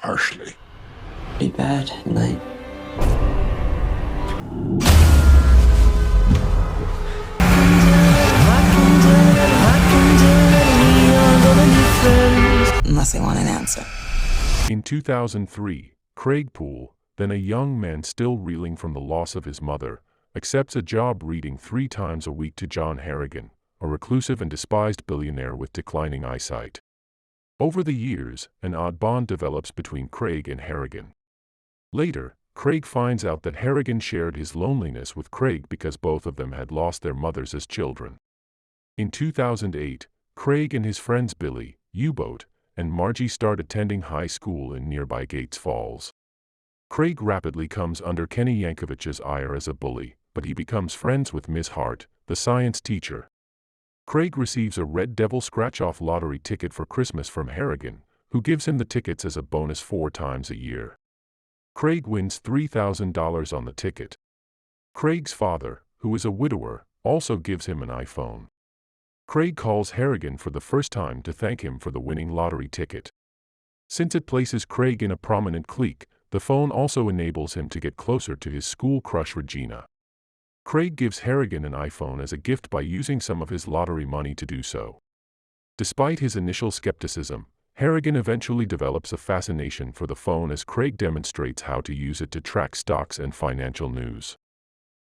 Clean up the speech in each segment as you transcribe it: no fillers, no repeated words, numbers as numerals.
harshly. Be bad night. Unless they want an answer. In 2003, Craig Poole, then a young man still reeling from the loss of his mother, accepts a job reading 3 times a week to John Harrigan, a reclusive and despised billionaire with declining eyesight. Over the years, an odd bond develops between Craig and Harrigan. Later, Craig finds out that Harrigan shared his loneliness with Craig because both of them had lost their mothers as children. In 2008, Craig and his friends Billy, U-Boat, and Margie start attending high school in nearby Gates Falls. Craig rapidly comes under Kenny Yankovic's ire as a bully, but he becomes friends with Ms. Hart, the science teacher. Craig receives a Red Devil scratch-off lottery ticket for Christmas from Harrigan, who gives him the tickets as a bonus 4 times a year. Craig wins $3,000 on the ticket. Craig's father, who is a widower, also gives him an iPhone. Craig calls Harrigan for the first time to thank him for the winning lottery ticket. Since it places Craig in a prominent clique, the phone also enables him to get closer to his school crush Regina. Craig gives Harrigan an iPhone as a gift by using some of his lottery money to do so. Despite his initial skepticism, Harrigan eventually develops a fascination for the phone as Craig demonstrates how to use it to track stocks and financial news.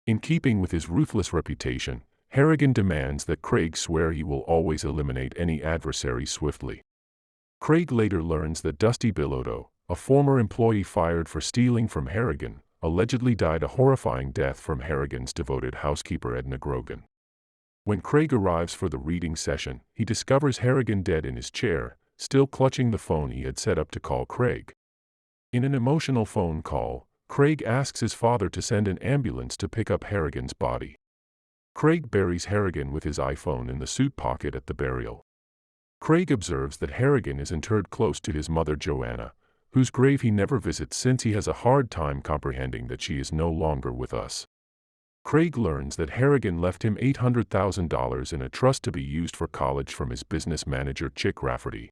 In keeping with his ruthless reputation, Harrigan demands that Craig swear he will always eliminate any adversary swiftly. Craig later learns that Dusty Bilodeau, a former employee fired for stealing from Harrigan, allegedly died a horrifying death from Harrigan's devoted housekeeper Edna Grogan. When Craig arrives for the reading session, he discovers Harrigan dead in his chair, still clutching the phone he had set up to call Craig. In an emotional phone call, Craig asks his father to send an ambulance to pick up Harrigan's body. Craig buries Harrigan with his iPhone in the suit pocket at the burial. Craig observes that Harrigan is interred close to his mother Joanna, whose grave he never visits since he has a hard time comprehending that she is no longer with us. Craig learns that Harrigan left him $800,000 in a trust to be used for college from his business manager Chick Rafferty.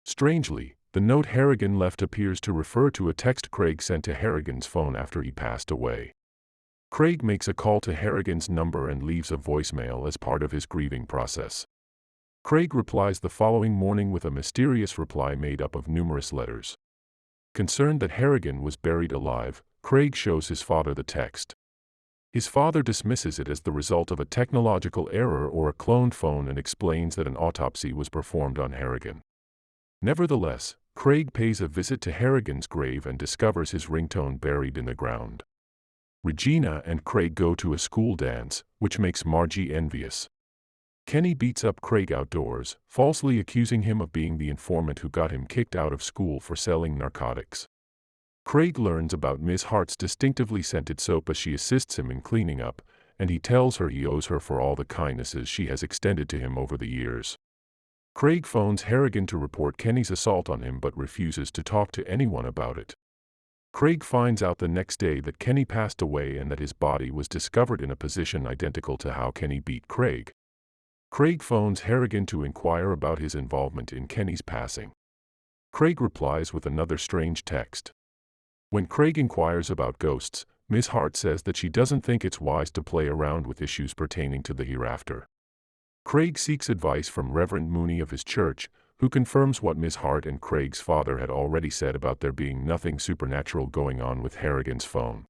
Strangely, the note Harrigan left appears to refer to a text Craig sent to Harrigan's phone after he passed away. Craig makes a call to Harrigan's number and leaves a voicemail as part of his grieving process. Craig replies the following morning with a mysterious reply made up of numerous letters. Concerned that Harrigan was buried alive, Craig shows his father the text. His father dismisses it as the result of a technological error or a cloned phone and explains that an autopsy was performed on Harrigan. Nevertheless, Craig pays a visit to Harrigan's grave and discovers his ringtone buried in the ground. Regina and Craig go to a school dance, which makes Margie envious. Kenny beats up Craig outdoors, falsely accusing him of being the informant who got him kicked out of school for selling narcotics. Craig learns about Ms. Hart's distinctively scented soap as she assists him in cleaning up, and he tells her he owes her for all the kindnesses she has extended to him over the years. Craig phones Harrigan to report Kenny's assault on him but refuses to talk to anyone about it. Craig finds out the next day that Kenny passed away and that his body was discovered in a position identical to how Kenny beat Craig. Craig phones Harrigan to inquire about his involvement in Kenny's passing. Craig replies with another strange text. When Craig inquires about ghosts, Ms. Hart says that she doesn't think it's wise to play around with issues pertaining to the hereafter. Craig seeks advice from Reverend Mooney of his church, who confirms what Ms. Hart and Craig's father had already said about there being nothing supernatural going on with Harrigan's phone.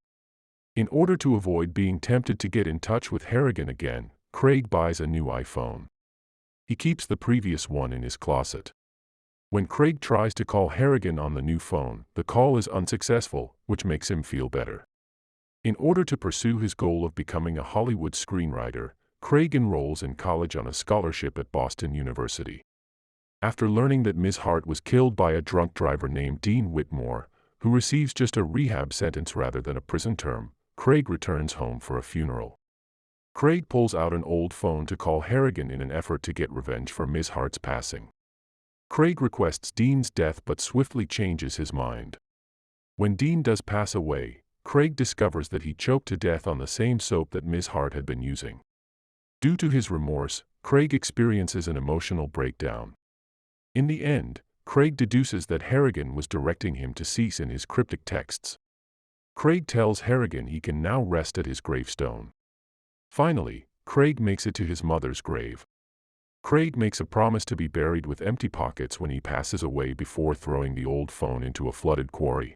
In order to avoid being tempted to get in touch with Harrigan again, Craig buys a new iPhone. He keeps the previous one in his closet. When Craig tries to call Harrigan on the new phone, the call is unsuccessful, which makes him feel better. In order to pursue his goal of becoming a Hollywood screenwriter, Craig enrolls in college on a scholarship at Boston University. After learning that Ms. Hart was killed by a drunk driver named Dean Whitmore, who receives just a rehab sentence rather than a prison term, Craig returns home for a funeral. Craig pulls out an old phone to call Harrigan in an effort to get revenge for Ms. Hart's passing. Craig requests Dean's death but swiftly changes his mind. When Dean does pass away, Craig discovers that he choked to death on the same soap that Ms. Hart had been using. Due to his remorse, Craig experiences an emotional breakdown. In the end, Craig deduces that Harrigan was directing him to cease in his cryptic texts. Craig tells Harrigan he can now rest at his gravestone. Finally, Craig makes it to his mother's grave. Craig makes a promise to be buried with empty pockets when he passes away before throwing the old phone into a flooded quarry.